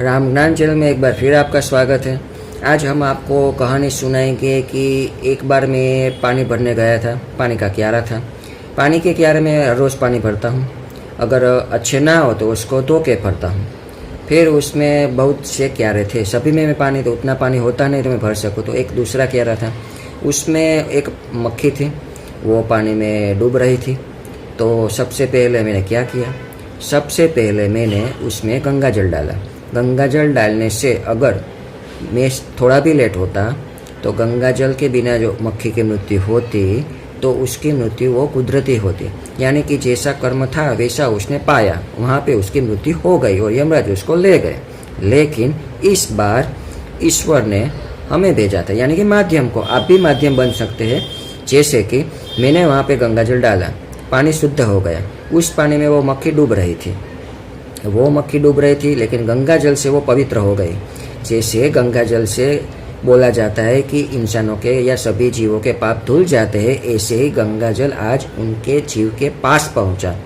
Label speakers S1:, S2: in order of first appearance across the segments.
S1: राम ज्ञान चैनल में एक बार फिर आपका स्वागत है। आज हम आपको कहानी सुनाएंगे कि एक बार मैं पानी भरने गया था। पानी का क्यारा था। पानी के क्यारे में रोज़ पानी भरता हूँ। अगर अच्छे ना हो तो उसको धो के भरता हूँ। फिर उसमें बहुत से क्यारे थे, सभी में पानी तो उतना पानी होता नहीं तो मैं भर सकूँ। तो एक दूसरा क्यारा था, उसमें एक मक्खी थी, वो पानी में डूब रही थी। तो सबसे पहले मैंने क्या किया, सबसे पहले मैंने उसमें गंगा जल डाला। गंगा जल डालने से अगर मैं थोड़ा भी लेट होता तो गंगा जल के बिना जो मक्खी की मृत्यु होती तो उसकी मृत्यु वो कुदरती होती, यानी कि जैसा कर्म था वैसा उसने पाया, वहाँ पे उसकी मृत्यु हो गई और यमराज उसको ले गए। लेकिन इस बार ईश्वर ने हमें भेजा था, यानी कि माध्यम को। आप भी माध्यम बन सकते हैं। जैसे कि मैंने वहाँ पे गंगा जल डाला, पानी शुद्ध हो गया। उस पानी में वो मक्खी डूब रही थी, लेकिन गंगा जल से वो पवित्र हो गई। जैसे गंगा जल से बोला जाता है कि इंसानों के या सभी जीवों के पाप धुल जाते हैं, ऐसे ही गंगा जल आज उनके जीव के पास पहुंचा।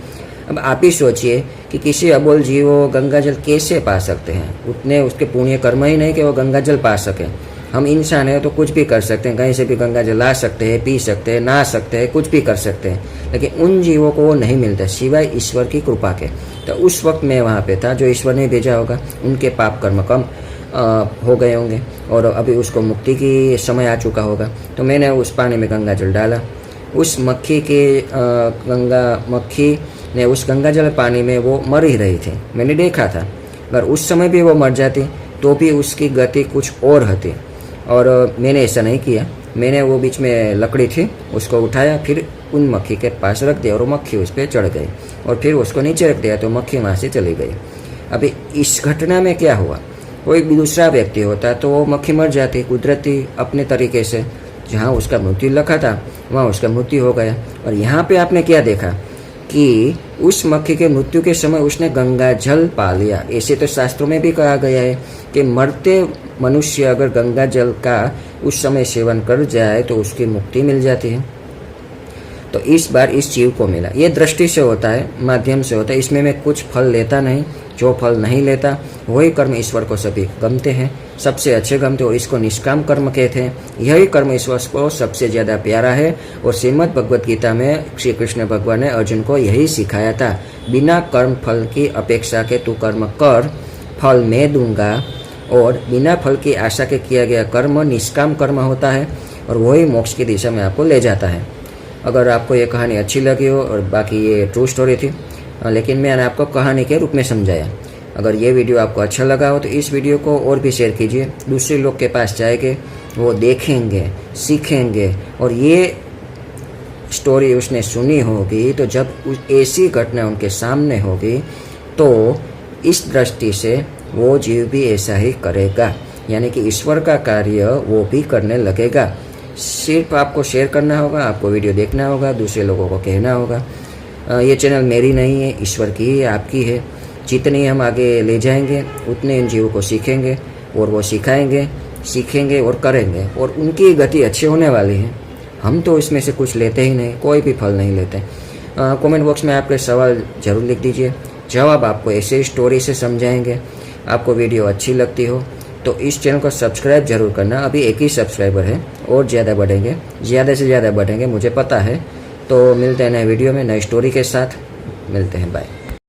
S1: अब आप ही सोचिए कि किसी अबोल जीव वो गंगा जल कैसे पा सकते हैं। उतने उसके पुण्य कर्म ही नहीं कि वो गंगा जल पा सके। हम इंसान हैं तो कुछ भी कर सकते हैं, कहीं से भी गंगा जल ला सकते हैं, पी सकते हैं, नहा सकते हैं, कुछ भी कर सकते हैं। लेकिन उन जीवों को वो नहीं मिलता सिवाय ईश्वर की कृपा के। तो उस वक्त मैं वहाँ पे था, जो ईश्वर ने भेजा होगा, उनके पाप कर्म कम हो गए होंगे और अभी उसको मुक्ति की समय आ चुका होगा। तो मैंने उस पानी में गंगा जल डाला। उस मक्खी ने उस गंगा जल पानी में वो मर ही रही थी, मैंने देखा था। अगर उस समय भी वो मर जाती तो भी उसकी गति कुछ और होती। और मैंने ऐसा नहीं किया। मैंने वो बीच में लकड़ी थी, उसको उठाया, फिर उन मक्खी के पास रख दिया और वो मक्खी उस पर चढ़ गई और फिर उसको नीचे रख दिया तो मक्खी वहाँ से चली गई। अभी इस घटना में क्या हुआ, कोई भी दूसरा व्यक्ति होता तो वो मक्खी मर जाती कुदरती अपने तरीके से। जहाँ उसका मृत्यु लिखा था वहाँ उसका मृत्यु हो गया। और यहाँ पे आपने क्या देखा कि उस मक्खी के मृत्यु के समय उसने गंगा जल पा लिया। ऐसे तो शास्त्रों में भी कहा गया है कि मरते मनुष्य अगर गंगा जल का उस समय सेवन कर जाए तो उसकी मुक्ति मिल जाती है। तो इस बार इस जीव को मिला। ये दृष्टि से होता है, माध्यम से होता है। इसमें मैं कुछ फल लेता नहीं। जो फल नहीं लेता वही कर्म ईश्वर को सभी गमते हैं, सबसे अच्छे गमते, और इसको निष्काम कर्म कहते हैं। यही कर्म ईश्वर को सबसे ज़्यादा प्यारा है। और श्रीमद् भगवद गीता में श्री कृष्ण भगवान ने अर्जुन को यही सिखाया था, बिना कर्म फल की अपेक्षा के तू कर्म कर, फल मैं दूंगा। और बिना फल की आशा के किया गया कर्म निष्काम कर्म होता है और वही मोक्ष की दिशा में आपको ले जाता है। अगर आपको ये कहानी अच्छी लगी हो, और बाकी ये ट्रू स्टोरी थी लेकिन मैंने आपको कहानी के रूप में समझाया। अगर ये वीडियो आपको अच्छा लगा हो तो इस वीडियो को और भी शेयर कीजिए। दूसरे लोग के पास जाएंगे, वो देखेंगे, सीखेंगे। और ये स्टोरी उसने सुनी होगी तो जब ऐसी घटना उनके सामने होगी तो इस दृष्टि से वो जीव भी ऐसा ही करेगा, यानी कि ईश्वर का कार्य वो भी करने लगेगा। सिर्फ आपको शेयर करना होगा, आपको वीडियो देखना होगा, दूसरे लोगों को कहना होगा। ये चैनल मेरी नहीं है, ईश्वर की है, आपकी है। जितनी हम आगे ले जाएंगे उतने इन जीवों को सीखेंगे और वो सिखाएंगे, सीखेंगे और करेंगे, और उनकी गति अच्छी होने वाली है। हम तो इसमें से कुछ लेते ही नहीं, कोई भी फल नहीं लेते। कमेंट बॉक्स में आपके सवाल ज़रूर लिख दीजिए, जवाब आपको ऐसे स्टोरी से समझाएंगे। आपको वीडियो अच्छी लगती हो तो इस चैनल को सब्सक्राइब जरूर करना। अभी एक ही सब्सक्राइबर है, और ज़्यादा बढ़ेंगे, ज़्यादा से ज़्यादा बढ़ेंगे, मुझे पता है। तो मिलते हैं नए वीडियो में नई स्टोरी के साथ। मिलते हैं, बाय।